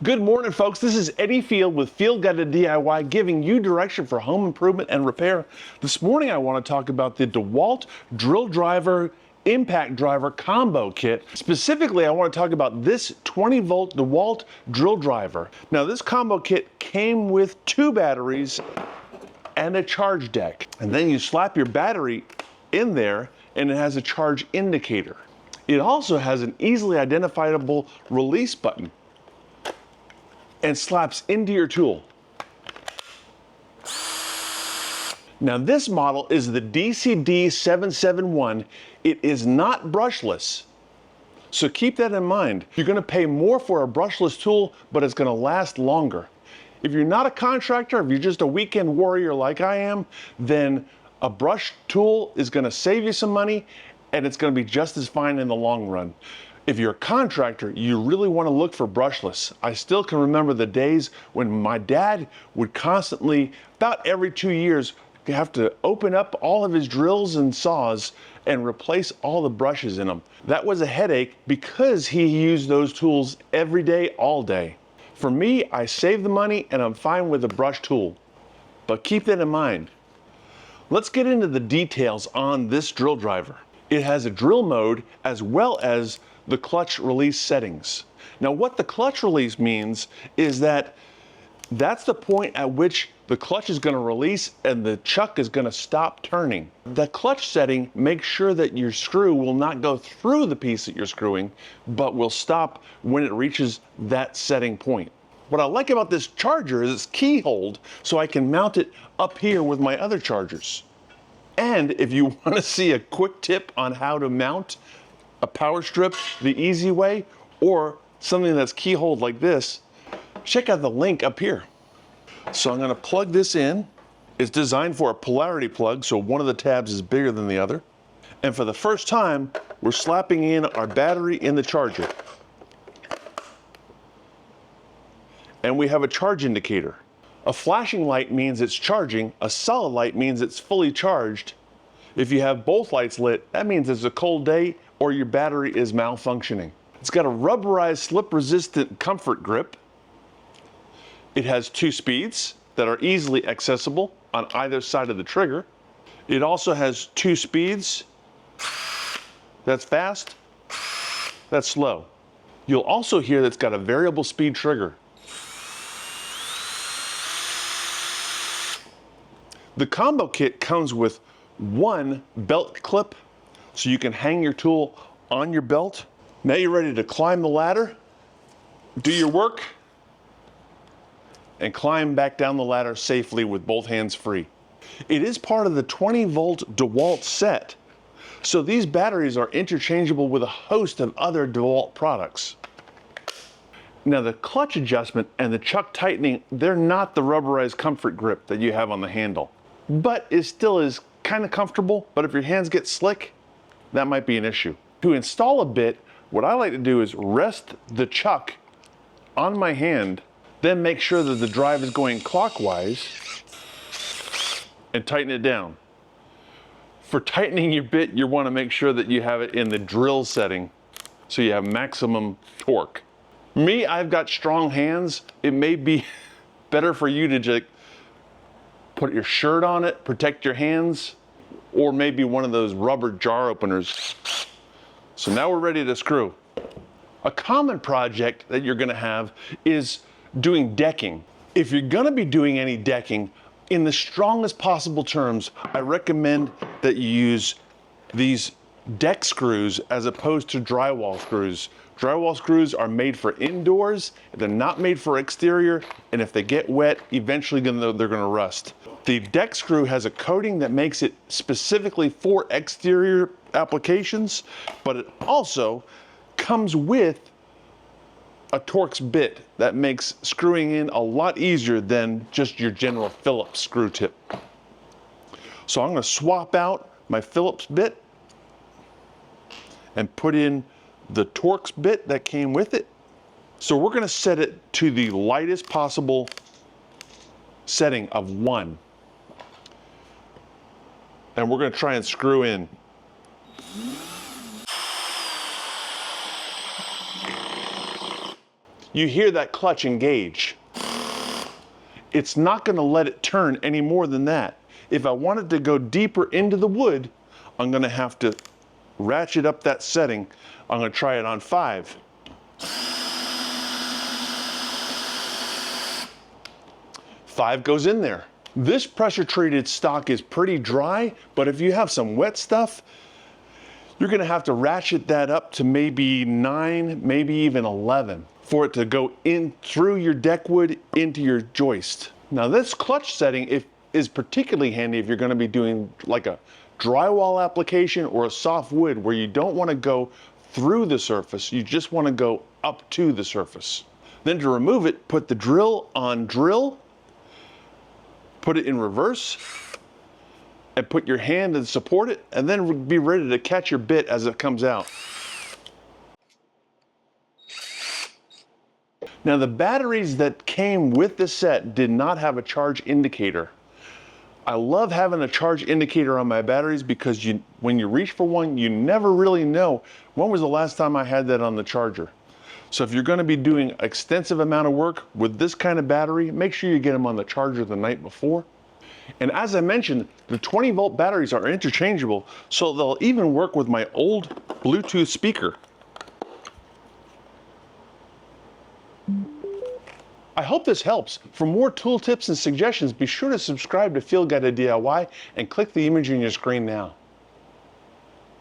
Good morning, folks. This is Eddie Field with Field Guided DIY, giving you direction for home improvement and repair. This morning, I want to talk about the DeWALT drill driver impact driver combo kit. Specifically, I want to talk about this 20-volt DeWALT drill driver. Now, this combo kit came with 2 batteries and a charge deck. And then you slap your battery in there, and it has a charge indicator. It also has an easily identifiable release button and slaps into your tool. Now this model is the DCD771. It is not brushless, so keep that in mind. You're gonna pay more for a brushless tool, but it's gonna last longer. If you're not a contractor, if you're just a weekend warrior like I am, then a brush tool is gonna save you some money, and it's gonna be just as fine in the long run. If you're a contractor, you really want to look for brushless. I still can remember the days when my dad would constantly, about every 2 years, have to open up all of his drills and saws and replace all the brushes in them. That was a headache because he used those tools every day, all day. For me, I save the money and I'm fine with a brush tool. But keep that in mind. Let's get into the details on this drill driver. It has a drill mode as well as the clutch release settings. Now what the clutch release means is that that's the point at which the clutch is going to release and the chuck is going to stop turning. The clutch setting makes sure that your screw will not go through the piece that you're screwing, but will stop when it reaches that setting point. What I like about this charger is it's key hold, so I can mount it up here with my other chargers. And if you want to see a quick tip on how to mount a power strip the easy way, or something that's key hold like this, check out the link up here. So I'm going to plug this in. It's designed for a polarity plug, so one of the tabs is bigger than the other. And for the first time, we're slapping in our battery in the charger. And we have a charge indicator. A flashing light means it's charging. A solid light means it's fully charged. If you have both lights lit, that means it's a cold day or your battery is malfunctioning. It's got a rubberized slip-resistant comfort grip. It has 2 speeds that are easily accessible on either side of the trigger. It also has 2 speeds. That's fast, that's slow. You'll also hear that it's got a variable speed trigger. The combo kit comes with 1 belt clip, so you can hang your tool on your belt. Now you're ready to climb the ladder, do your work, and climb back down the ladder safely with both hands free. It is part of the 20-volt DeWALT set, so these batteries are interchangeable with a host of other DeWALT products. Now the clutch adjustment and the chuck tightening, they're not the rubberized comfort grip that you have on the handle, but it still is kind of comfortable. But if your hands get slick, that might be an issue. To install a bit, what I like to do is rest the chuck on my hand, then make sure that the drive is going clockwise and tighten it down. For tightening your bit, you want to make sure that you have it in the drill setting so you have maximum torque. Me, I've got strong hands. It may be better for you to just put your shirt on it, protect your hands, or maybe one of those rubber jar openers. So now we're ready to screw. A common project that you're gonna have is doing decking. If you're gonna be doing any decking, in the strongest possible terms, I recommend that you use these deck screws as opposed to drywall screws. Drywall screws are made for indoors, they're not made for exterior, and if they get wet, eventually they're gonna rust. The deck screw has a coating that makes it specifically for exterior applications, but it also comes with a Torx bit that makes screwing in a lot easier than just your general Phillips screw tip. So I'm gonna swap out my Phillips bit and put in the Torx bit that came with it. So we're gonna set it to the lightest possible setting of 1. And we're gonna try and screw in. you hear that clutch engage. It's not going to let it turn any more than that. If I want it to go deeper into the wood, I'm going to have to ratchet up that setting. I'm going to try it on 5. 5 goes in there. This pressure treated stock is pretty dry, but if you have some wet stuff, you're going to have to ratchet that up to maybe 9, maybe even 11 for it to go in through your deck wood into your joist. Now this clutch setting is particularly handy if you're going to be doing like a drywall application or a soft wood where you don't want to go through the surface, you just want to go up to the surface. Then to remove it, put the drill on drill, put it in reverse, and put your hand and support it, and then be ready to catch your bit as it comes out. Now the batteries that came with the set did not have a charge indicator. I love having a charge indicator on my batteries because when you reach for one, you never really know when was the last time I had that on the charger. So if you're going to be doing extensive amount of work with this kind of battery, make sure you get them on the charger the night before. And as I mentioned, the 20 volt batteries are interchangeable, so they'll even work with my old Bluetooth speaker. I hope this helps. For more tool tips and suggestions, be sure to subscribe to Field Guide to DIY and click the image on your screen now.